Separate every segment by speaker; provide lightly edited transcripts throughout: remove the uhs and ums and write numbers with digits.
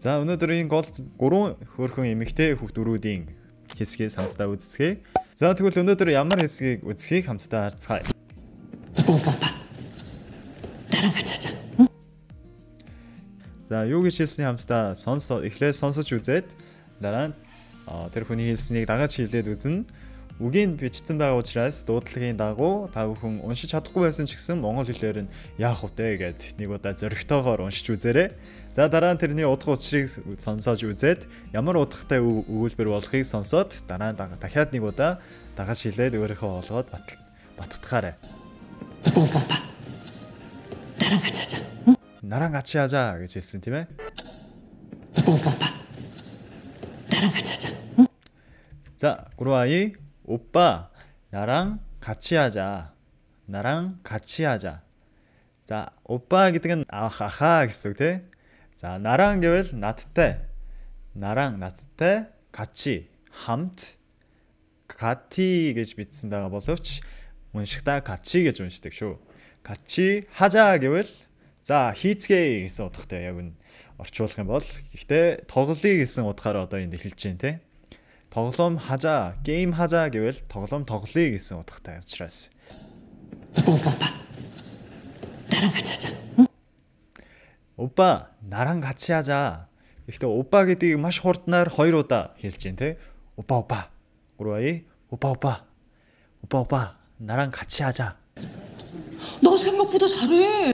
Speaker 1: За өнөөдрийн гол 3 хөөрхөн эмэгтэй хүүхдүүдийн хэсгийг хамтдаа үздэсгэе. За тэгвэл өнөөдөр ямар хэсгийг үзхийг хамтдаа харцгаая. За юу гэж хэлсний хамтдаа эхлээд сонсож үзээд дараа нь тэр хүний хэлснийг дагаж хэлээд үзнэ. Үгийн бичсэн байгаа учраас дуудлагын дагуу та бүхэн уншиж чадахгүй байсан ч гэсэн монгол хэлээр нь яах вэ гэд нэг удаа зөрөгтэйгээр уншиж үзээрэй. За дараа нь тэрний утга учирыг сонсож үзээд ямар утгатай өгүүлбэр болохыг сонсоод дараа нь дахиад нэг удаа дагаж хэлээд өөрийнхөө олгоод баттгахаарай. Наран 같이 하자 гэж хэлсэн тийм ээ. 자, 구루아이 오빠 나랑 같이 하자. 나랑 같이 하자. 자, 오빠 гэдэг нь аха гэсэн үг тийм. За, 나랑 гэвэл надтай. 나랑 надтай 같이 хамт 같이 гэж бичсэн байгаа боловч уншихдаа 같이 гэж уншдаг шүү. 같이 하자 гэвэл за, хийцгээе гэсэн утгатай яг нь орчуулах юм бол гэхдээ тоглоё гэсэн утгаараа одоо энд хэлж байна тийм. тоглоом 하자, 게임 하자 гэвэл тоглоом тоглоё гэсэн утгатай учраас. 오빠, 나랑 같이 하자. Гэхдээ 오빠 гэдгийг маш хурднаар 2 удаа хэлж байна те. 오빠. 구루아이 오빠. 나랑 같이 하자.
Speaker 2: 너 생각보다 잘해.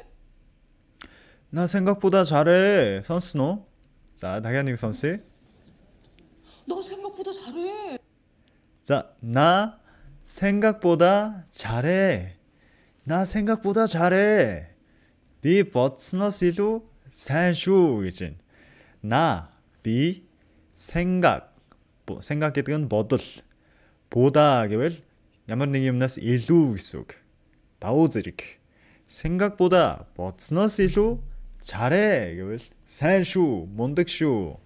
Speaker 1: 나 생각보다 잘해. 선스노. 자, 당연히 선스.
Speaker 2: 너 생각보다 잘해.
Speaker 1: 자, 나 생각보다 잘해. 나 생각보다 잘해. Би бодсноос илүү сайн шүү гэж байна. 나, би, 생각 гэдэг нь бодол. 보다 гэвэл ямар нэг юмнаас илүү гэсэн үг. давуу зэрэг. 생각보다 бодсноос илүү 잘해 гэвэл сайн шүү, мундаг шүү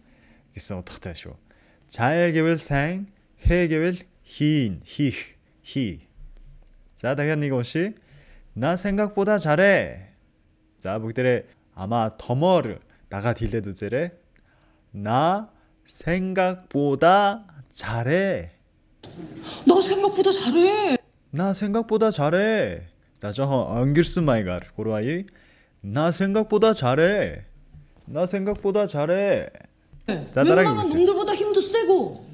Speaker 1: гэсэн утгатай шүү. 잘 гэвэл сайн, 해 гэвэл хийх. 자, дахиад нэг уншия. 나 생각보다 잘해. 자, бүгдээрээ 아마 덤어를 나가드 хэлээд үзээрэй. 나 생각보다 잘해.
Speaker 2: 너 생각보다 잘해.
Speaker 1: 나 생각보다 잘해. 자, 저거 엉길슨 마이가르 고르와이. 나 생각보다 잘해. 나 생각보다 잘해. 자,
Speaker 2: 웬만한 놈들보다 힘도 세고.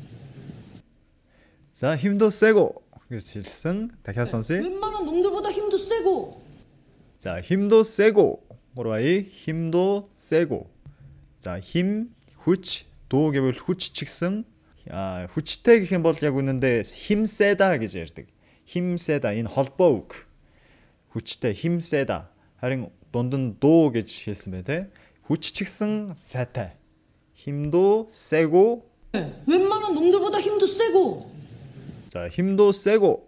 Speaker 1: 자, 힘도 세고. 그래서 실승 다시 선수.
Speaker 2: 웬만한 놈들보다 힘도 세고.
Speaker 1: 자, 힘도 세고. 고르와이 힘도 세고. 자, 힘 후치 도 гэвэл хүч чигсэн хүчтэй гэх юм бол яг үнэндээ 힘 세다 гэж ярьдаг. 힘 세다 энэ холбоо үг. хүчтэй 힘 세다. харин дунд нь дуу гэж хэлсэн бай тээ. хүч чигсэн сайтай. 힘도 세고.
Speaker 2: 웬만한 놈들보다 힘도 세고.
Speaker 1: 자, 힘도 세고.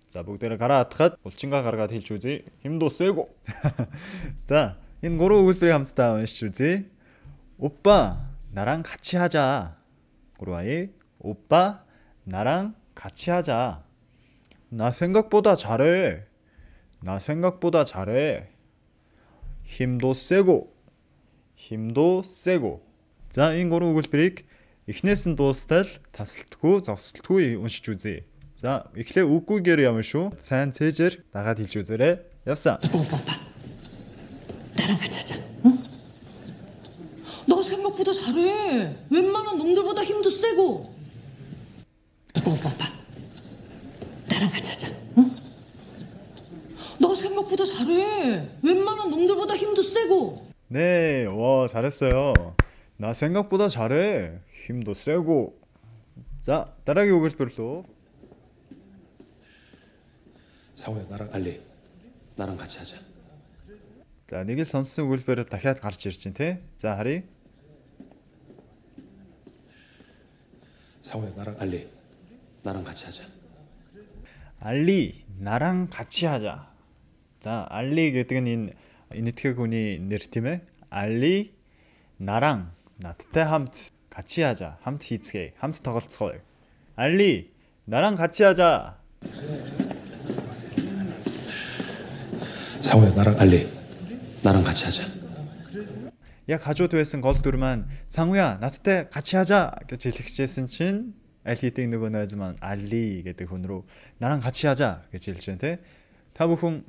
Speaker 1: 자, бүгдээрээ гараа атгаад булчингаа гаргаад хэлж үзье. 힘도 세고. 자, энэ гурван өгүүлбэрийг хамтдаа уншиж үзье. 오빠, 나랑 같이 하자. 구루아이, 오빠, 나랑 같이 하자. 나 생각보다 잘해. 힘도 세고. 자, энэ гурван өгүүлбэрийг эхнээс нь дуустал тасалтгүй, зогсолтгүй уншиж үзье. 자, эхлээ үггүйгээр явна шүү. сайн цээжээр дагаад хэлж үзээрэй. явсан.
Speaker 2: 나랑 같이 하자. 응? 너 생각보다 잘해. 웬만한 놈들보다 힘도 세고. 오빠. 나랑 같이 하자. 응? 너 생각보다 잘해. 웬만한 놈들보다 힘도 세고.
Speaker 1: 네, 와, 잘했어요. 나 생각보다 잘해. 힘도 세고. 자, 따라하기 өгүүлбэрлөө.
Speaker 3: 상호야, 나랑 같이 하자.
Speaker 1: 자, нэг л сонссон өгүүлбэр дахиад гарч ирж байна те. За, харъя.
Speaker 3: 상호야, 나랑 같이 하자.
Speaker 1: 알리, 나랑 같이 하자. 자, 알리 гэдэг нь энэ энэтхэг хүний нэр тийм ээ. 알리, 나랑 надтай хамт 같이 하자. хамт хийцгээе. хамт тоглоцгоё. 알리, 나랑 같이 하자.
Speaker 3: 상호야, 나랑 같이 하자.
Speaker 1: яг хажууд байсан гол дүрмэн Сангуя надтай 같이 하자 гэж хэлчихсэн чинь аль хэдийн нөгөө найз маань Алли гэдэг хүн рүү 나랑 같이 하자 гэж хэлж байна те. Та бүхэн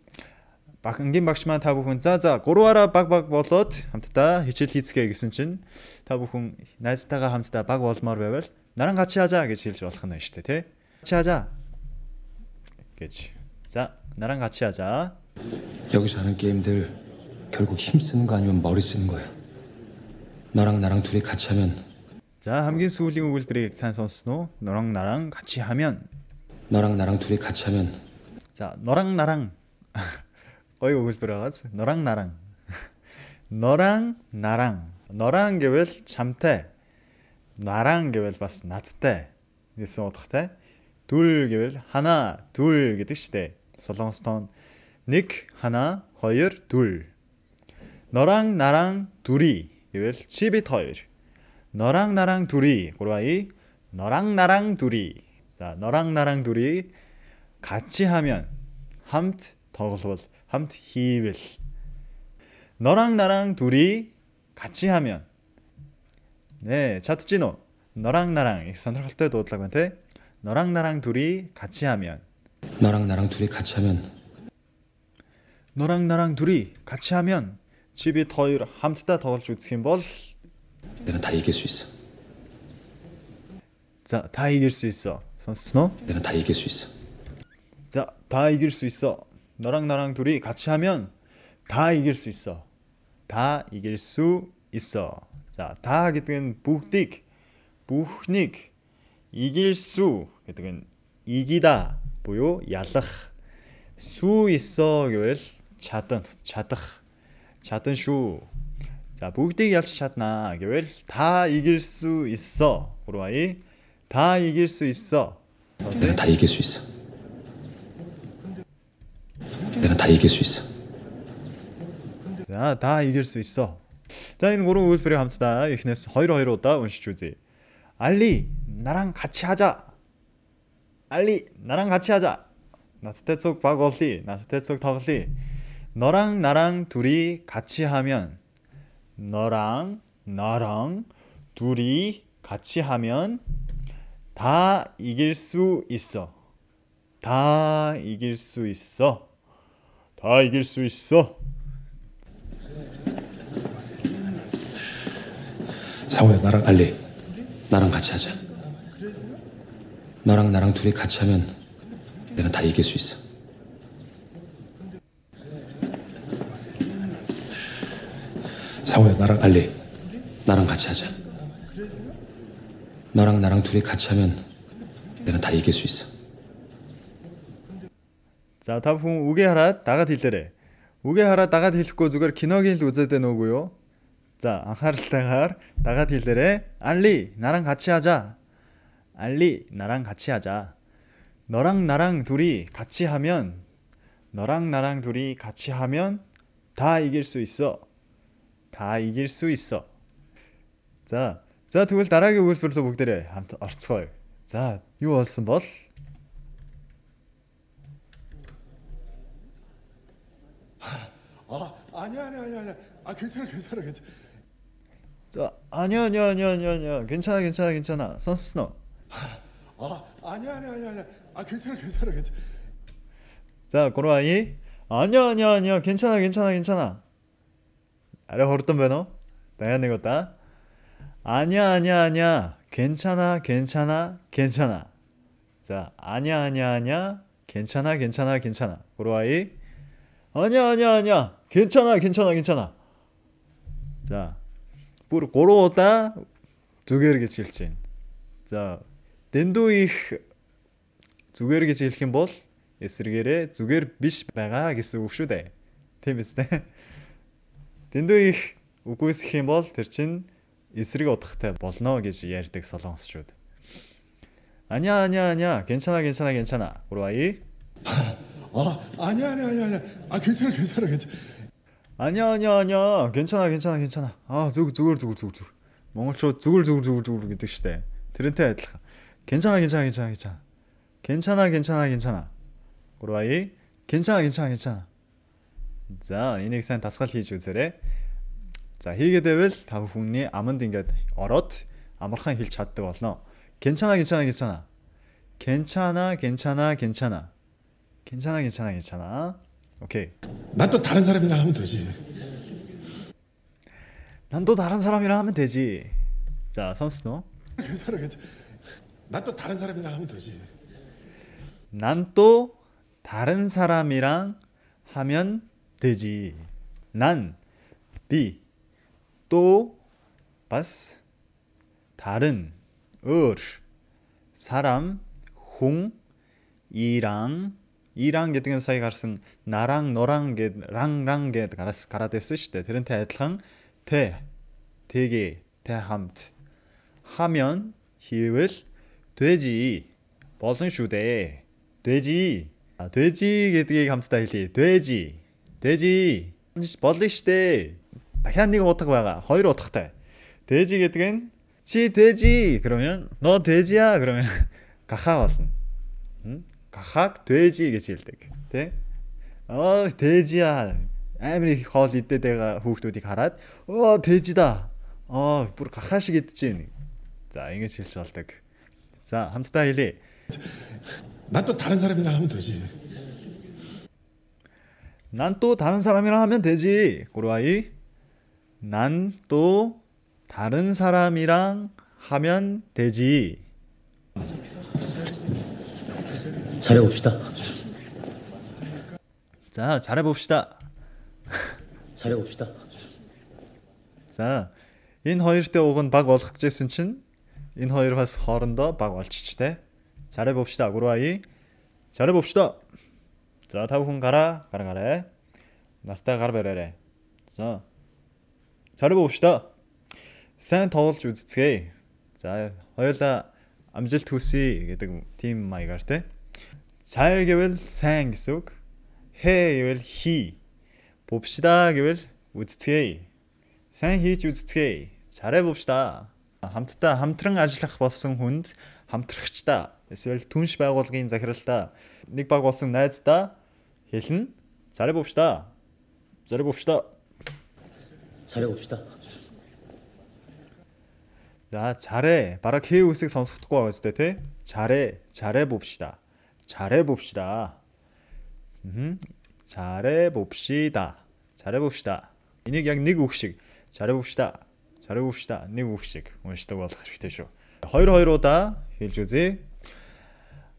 Speaker 1: ангийн багш маань та бүхэн за гурваараа баг болоод хамтдаа хичээл хийцгээе гэсэн чинь та бүхэн найзтайгаа хамтдаа баг болмоор байвал 나랑 같이 하자 гэж хэлж болох нь шүү дээ те. 같이 하자 гэж. 자, 나랑 같이 하자.
Speaker 3: 여기서 하는 게임들 결국 힘 쓰는 거 아니면 머리 쓰는 거야. 너랑 나랑 둘이 같이 하면
Speaker 1: 자, хамгийн сүүлийн өгүүлбэрийг сайн сонссноо. 너랑 나랑 같이 하면.
Speaker 3: 너랑 나랑 둘이 같이 하면
Speaker 1: 자, 너랑 나랑 гоё өгүүлбэр байгааз. 너랑 나랑. 너랑 나랑. 너랑 гэвэл чамтай. 나랑 гэвэл бас надтай гэсэн утгатай. 둘 гэвэл 하나, 둘 гэдэг штэ. солонгостон нэг, 하나, хоёр, 둘. 너랑 나랑 둘이 гэвэл чи бид хоёр. 너랑 나랑 둘이 고라이 너랑 나랑 둘이. 자, 너랑 나랑 둘이 같이 하면 함트 тоглол 함트 хийвэл. 너랑 나랑 둘이 같이 하면. 네, 찾지노. 너랑 나랑 선택할 дуудлага байна те. 너랑 나랑 둘이 같이 하면.
Speaker 3: 너랑 나랑 둘이 같이 하면
Speaker 1: 너랑 나랑 둘이 같이 하면 чи бид хоёр хамтдаа тоглож үзэх юм бол
Speaker 3: 내가 다 이길 수 있어.
Speaker 1: 자, 다 이길 수 있어. 선스노?
Speaker 3: 내가 다 이길 수 있어.
Speaker 1: 자, 다 이길 수 있어. 너랑 나랑 둘이 같이 하면 다 이길 수 있어. 다 이길 수 있어. 자, 다 гэдэг нь бүгдийг бүхнийг 이길 수 гэдэг нь 이기다 буюу ялах. 수 있어 гэвэл чадах шүү. 자, бүгдийг ялж чаднаа гэвэл 다 이길 수 있어. 고로아이 다 이길 수 있어.
Speaker 3: 내가 다 이길 수 있어. 내가 다 이길 수 있어.
Speaker 1: 자, 다 이길 수 있어. 자, энэ гурван үйлбэрийг хамтдаа эхнээс 2 удаа уншиж үзье. 알리, 나랑 같이 하자. 알리, 나랑 같이 하자. 나한테 쪽 박 올리, 나한테 쪽 덕리. 너랑 나랑 둘이 같이 하면. 너랑 나랑 둘이 같이 하면 다 이길 수 있어. 다 이길 수 있어. 다 이길 수 있어.
Speaker 3: 상우야, 나랑 알리, 나랑 같이 하자. 너랑 나랑 둘이 같이 하면 내가 다 이길 수 있어. 상우야, 나랑 알리, 나랑 같이 하자. 너랑 나랑 둘이 같이 하면 내가 다 이길 수 있어.
Speaker 1: За, та бүхэн үгээ хараад дагаад хэлээрэй. Үгээ хараад дагаад хэлэхгүй зүгээр киногийн л үзээд байна уугүй юу? 자, анхааралтайгаар дагаад хэлээрэй. 알리, 나랑 같이 하자. 알리, 나랑 같이 하자. 너랑 나랑 둘이 같이 하면 너랑 나랑 둘이 같이 하면 다 이길 수 있어. 다 이길 수 있어. 자, тэгвэл дараагийн үйлбэрлэлөө бүгдээрээ хамт орцгоё. За, юу болсон бол?
Speaker 4: 아니야. 아, 괜찮아.
Speaker 1: 자, 아니야. 괜찮아. 선스노.
Speaker 4: 아니야. 아, 괜찮아.
Speaker 1: 자, 고로아이. 아니야. 괜찮아. 아래 허르던 배너. 나야 내겠다. 아니야. 괜찮아. 자, 아니야. 괜찮아. 고로아이. 아니야. 괜찮아. 자, бүр 3 удаа зүгээр гэж хэлж байна. За, дэндүү их зүгээр гэж хэлэх юм бол эсрэгээрээ зүгээр биш байгаа гэсэн үг шүү дээ. Тийм биз дээ. Дэндүү их үгүйсэх юм бол тэр чинь эсрэг утгатай болно гэж ярьдаг солонгосчууд. 아니야. 괜찮아. 고로아이.
Speaker 4: 아니야. 아, 괜찮아.
Speaker 1: 아니야. 괜찮아. 아, зүгээр. монголчууд зүгээр гэдэг штэ. тэрнтэй адилхан. 괜찮아. 고로아이. 괜찮아. 자, энийг сайн дасгал хийж үзээрэй. За хийгээ дэвэл та бүхний аманд ингээд ороод амархан хэлж чаддаг болно. 괜찮아 괜찮아 괜찮아. 괜찮아 괜찮아 괜찮아. 괜찮아 괜찮아 괜찮아. 오케이.
Speaker 4: 난 또 다른 사람이랑 하면 되지.
Speaker 1: 난 또 다른 사람이랑 하면 되지. 자, 선스노.
Speaker 4: 괜찮아, 괜찮아. 난 또 다른 사람이랑 하면 되지.
Speaker 1: 난 또 다른 사람이랑 하면 되지. 난 비, 또 바스, 다른 사람 홍 이랑 гэдэг нь сая гарсан нараң нуран гэд ранг гэд гараад байсан шүү дээ. Тэрнтэй адилхан тэ хамт 하면 хийвэл 되지 болно шүү дээ. 되지. 돼지 гэдгийг хамтдаа хэлье. 돼지 болно штэ. дахиад нэг утга байгаа. Хоёр утгатай. 돼지 гэдэг нь чи 돼지 그러면 너 돼지야 그러면 가ха болно. гахааг 돼지 гэж хэлдэг. Тэ? 돼지야. амар их хоол идээд байгаа хүүхдүүдийг хараад 돼지다. бүр гахаа шиг идэж байна. За, ингэж хэлж болдог. 자, хамтдаа хэлье.
Speaker 4: 난 또 다른 사람이랑 하면 되지.
Speaker 1: 난 또 다른 사람이랑 하면 되지. 고로아이. 난 또 다른 사람이랑 하면 되지.
Speaker 3: 잘해봅시다.
Speaker 1: 자, 잘해봅시다.
Speaker 3: 잘해봅시다.
Speaker 1: За, энэ хоёртой уг нь баг болгох гэсэн чинь энэ хоёр бас хоорондоо баг болчихжтэй. 잘해봅시다. 고로아이. 잘해봅시다. 자, та бүхэн гараа. Настай гар бариарай. За. 잘해봅시다. сайн тоглож үзцгээе. За, хоёулаа амжилт хүсье гэдэг тийм маягаар те. 잘 гэвэл сайн гэсэн үг. 해 гэвэл хий. 봅시다 гэвэл үзцгээе. сайн хийж үзцгээе. 잘해봅시다. хамтран ажиллах болсон хүнд хамтрагчдаа эсвэл түнш байгууллагын захиралтай нэг баг болсон найздаа хэлнэ. 잘해봅시다. 잘해봅시다.
Speaker 3: 잘해봅시다.
Speaker 1: 자, 잘해. 바로 그 үсэг сонсохдохгүй байгаа зү тэ. 잘해봅시다. 잘해봅시다. 잘해봅시다. энийг яг нэг үг шиг 잘해봅시다. нэг үг шиг уншдаг болох хэрэгтэй шүү. хоёр удаа хэлж үзье.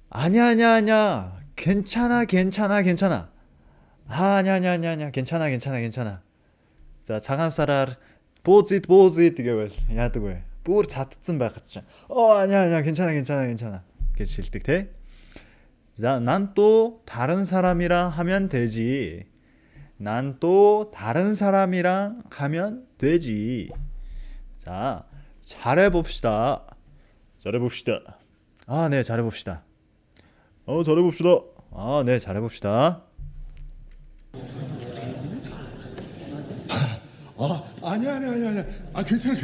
Speaker 1: 아니야. 괜찮아. 아니야. 괜찮아. 자, цагаан сараар буузид гэвэл яадаг вэ? Бүр цадцсан байхад чинь. 아니야. 괜찮아. гэж хэлдэг те. 자, 난 또 다른 사람이랑 하면 되지. 난 또 다른 사람이랑 하면 되지. 자, 잘해봅시다. 네, 잘해봅시다. 네, 잘해봅시다.
Speaker 4: 아니야. 괜찮아.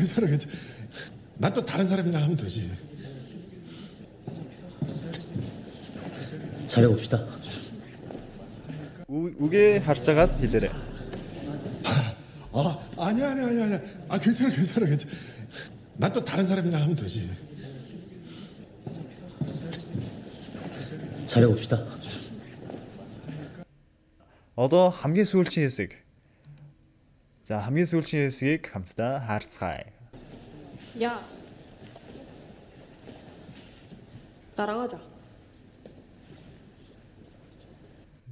Speaker 4: 난 또 다른 사람이랑 하면 되지.
Speaker 3: 잘해봅시다.
Speaker 1: 우게 харцаагаад хэлээрэй.
Speaker 4: 아니야. 괜찮아. 난 또 다른 사람이랑 하면 되지.
Speaker 3: 잘해봅시다.
Speaker 1: Одоо хамгийн сүүлчийн хэсэг. За, хамгийн сүүлчийн хэсгийг хамтдаа харцгаая.
Speaker 5: 야, 나랑 하자.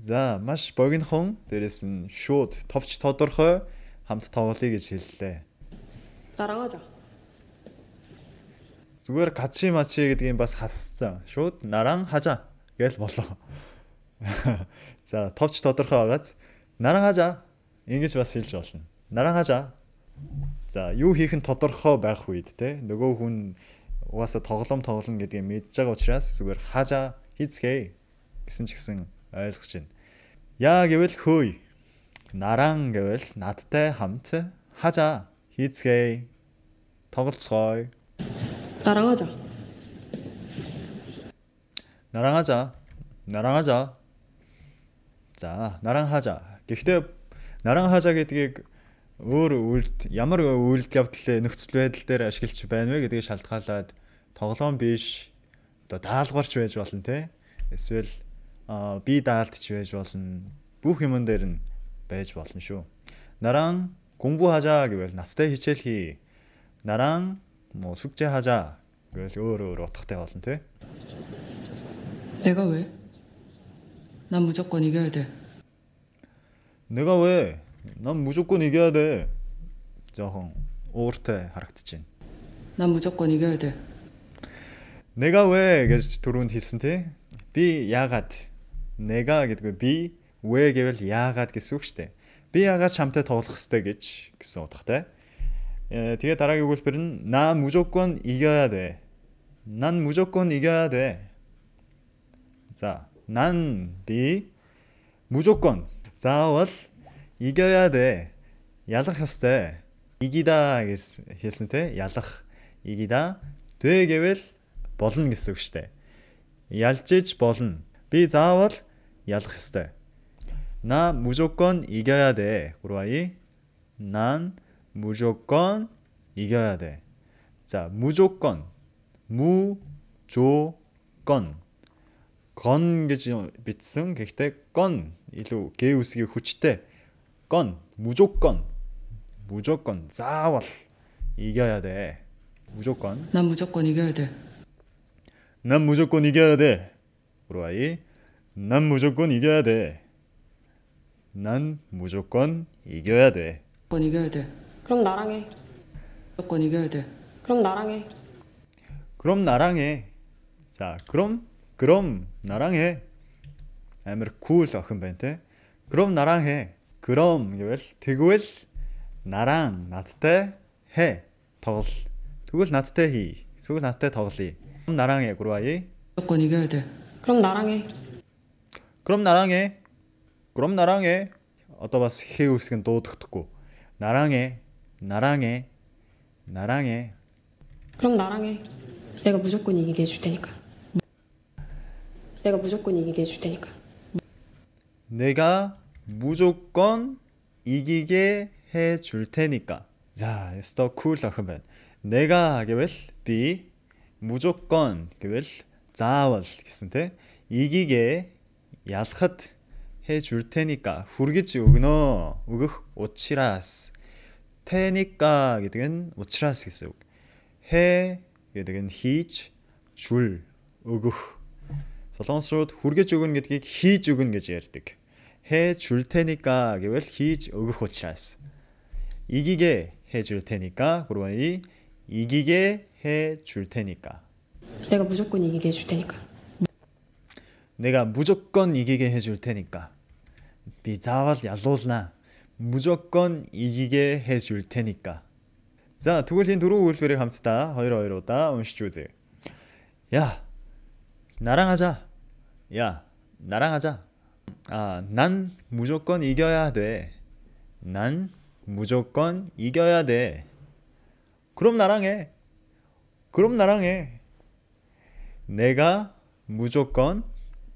Speaker 1: За, маш богинохон дээрээс нь шууд товч тодорхой хамт тоглоё гэж хэллээ.
Speaker 5: 나랑 하자.
Speaker 1: Зүгээр качи мачи гэдгийг бас хасцсан. Шууд нараң хажа гэж болоо. За, товч тодорхой байгааз нараң хажа ингэж бас хэлж болно. Нараң хажа. За, юу хийх нь тодорхой байх үед те нөгөө хүн угаасаа тоглоно гэдгийг мэдж байгаа учраас зүгээр хажа хийцгээе гэсэн ч гэсэн ойлгож байна. Я гэвэл хөөе. 나랑 гэвэл надтай хамт 하자. хийцгээе. тоглоцгоё.
Speaker 5: 나랑 하자.
Speaker 1: 나랑 하자. 자, 나랑 하자. гэхдээ 나랑 하자 гэдгийг өөр ямар үйл явдал нөхцөл байдал дээр ашиглаж байна вэ гэдгийг шалтгаалаад тоглоом биш одоо даалгаварч байж болно те. Эсвэл би даалтч байж болно. Бүх юмн дээр нь байж болно шүү. 나랑 공부하자 гэвэл надтай хичээл хий. 나랑 뭐 숙제하자 гэвэл өөр утгатай болно те.
Speaker 2: 내가 왜? 난 무조건 이겨야 돼.
Speaker 1: 내가 왜? 난 무조건 이겨야 돼. жоохон ууртай харагдчихэв.
Speaker 2: 난 무조건 이겨야 돼.
Speaker 1: 내가 왜 гэж түрүүнд хэлсэн те. Би яагаад? 내가 гэдэг би 왜 гэвэл яагаад гэсэн үг шүү дээ. Би яагаад чамтай тоглох ёстой гэсэн утгатай. Тэгээ дараагийн өгүүлбэр нь 나 무조건 이겨야 돼. 난 무조건 이겨야 돼. 자, 난 би 무조건 заавал 이겨야 돼. ялах ёстой. 이기다 хэлсэн те. ялах. 이기다 돼 гэвэл болно гэсэн үг шүү дээ. ялжиж болно. би заавал ялах ёстой. 나 무조건 이겨야 돼. 구로아이. 난 무조건 이겨야 돼. 자, 무조건. 무조건. 건 гэж бичсэн. гэхдээ 건 илүү 개 үсгийн хүчтэй. 건 무조건. 무조건 заавал 이겨야 돼. 무조건.
Speaker 2: 난 무조건 이겨야 돼.
Speaker 1: 난 무조건 이겨야 돼. 구로아이. 난 무조건 이겨야 돼. 난 무조건 이겨야 돼.
Speaker 2: 무조건 이겨야 돼.
Speaker 5: 그럼 나랑 해.
Speaker 2: 무조건 이겨야 돼.
Speaker 5: 그럼 나랑 해.
Speaker 1: 그럼 나랑 해. 자, 그럼 나랑 해. амар cool охин байна те. 그럼 나랑 해. 그럼 гэвэл тэгвэл 나랑 надтай 해. тоглол. тэгвэл надтай хий. тэгвэл надтай тоглоё. 그럼 나랑 해. 구로아이.
Speaker 2: 무조건 이겨야 돼.
Speaker 5: 그럼 나랑 해.
Speaker 1: 그럼 나랑 해. 그럼 나랑 해. Одоо бас хээ үсэг нь дуудахдаггүй. 나랑 해. 나랑 해. 나랑 해.
Speaker 5: 그럼 나랑 해. 내가 무조건 이기게 해줄 테니까. 내가 무조건 이기게 해줄 테니까.
Speaker 1: 내가 무조건 이기게 해줄 테니까. 자, 스토 쿨 охин байна. 내가 гэвэл би 무조건 гэвэл заавал гэсэн те. 이기게 ялахад 해줄 테니까 хүргэж өгөх учраас 테니까 гэдэг нь учраас гэсэн үг. 해 гэдэг нь хийж 줄 өгөх. солонгосууд хүргэж өгнө гэдгийг хийж өгнө гэж ярьдаг. 해줄 테니까 гэвэл хийж өгөх учраас. 이기게 해줄 테니까 그러니 이기게 해줄 테니까.
Speaker 5: 내가 무조건 이기게 해줄 테니까.
Speaker 1: 내가 무조건 이기게 해줄 테니까. би заавал ялуулна. 무조건 이기게 해줄 테니까. 자, тэгвэл энэ дөрвөн үйлдвэрийг хамтдаа 2 удаа уншиж үзье. 야, 나랑 하자. 야, 나랑 하자. 난 무조건 이겨야 돼. 난 무조건 이겨야 돼. 그럼 나랑 해. 그럼 나랑 해. 내가 무조건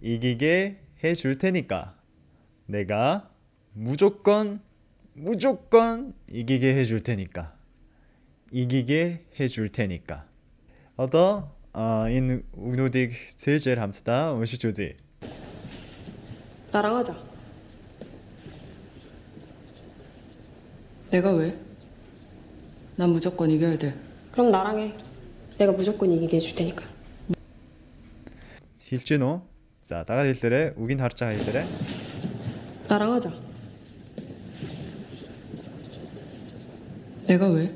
Speaker 1: 이기게 해줄 테니까. 내가 무조건 이기게 해줄 테니까. 이기게 해줄 테니까. Одоо энэ үгнүүдийг цээжээр хамтдаа уншиж үзье.
Speaker 5: 나랑 하자.
Speaker 2: 내가 왜? 난 무조건 이겨야 돼.
Speaker 5: 그럼 나랑 해. 내가 무조건 이기게 해줄 테니까.
Speaker 1: хэлж гин үү? За, дагаад хэлээрэй. Үгийг харж байгаа хэлээрэй.
Speaker 5: 나랑 하자.
Speaker 2: 내가 왜?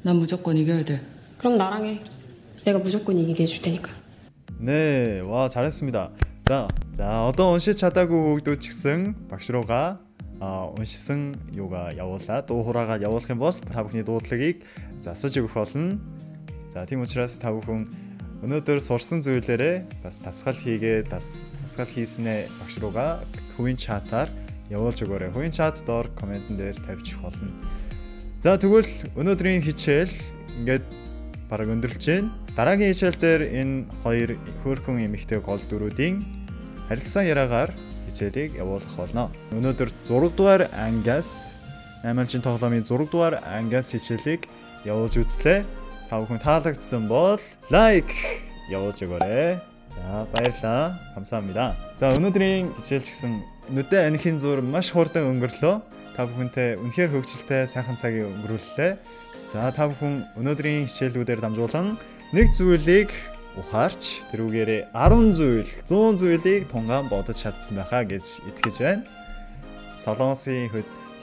Speaker 2: 난 무조건 이겨야 돼.
Speaker 5: 그럼 나랑 해. 내가 무조건 이기게 해줄 테니까.
Speaker 1: 네, 와 잘했습니다. 자, одоо уншиж чадаагүй хүүхдүүд ч гэсэн багш руугаа уншсан юугаа явуулаад дуу хураагаа явуулах юм бол та бүхний дуудлагыг засаж өгөх болно. За, тийм учраас та бүхэн өнөөдөр сурсан зүйлээрээ бас дасгал хийгээд дасгал хийснээ багш руугаа хувийн чатаар явуулж өгөөрэй. Хувийн чат доор комментэн дээр тавьчих болно. За, тэгвэл өнөөдрийн хичээл ингээд бараг өндөрлж байна. Дараагийн хичээл дээр энэ хоёр хөөрхөн эмэгтэй гол дөрүүдийн харилцан яриагаар хичээлийг явуулах болно. Өнөөдөр 6 дугаар ангиас 8-ын тоглоомын 6 дугаар ангиас хичээлийг явуулж үзлээ. Та бүхэн таалагдсан бол лайк явуулж өгөөрэй. За баярлалаа. 감사합니다. За өнөөдрийн хичээл гэсэн нүдэ анхийн зур маш хурдан өнгөрлөө. Та бүхэнтэй үнэхээр хөвгчлөлтэй сайхан цагийг өнгөрүүллээ. За та бүхэн өнөөдрийн хичээлүүдээр дамжуулан нэг зүйлийг ухаарч тэрүүгээрээ 10 зүйл 100 зүйлийг тунгаан бодож чадсан байхаа гэж итгэж байна. Солонгосын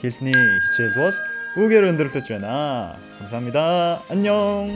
Speaker 1: хэлний хичээл бол үүгээр өндөрлөж байна. 감사합니다. 안녕.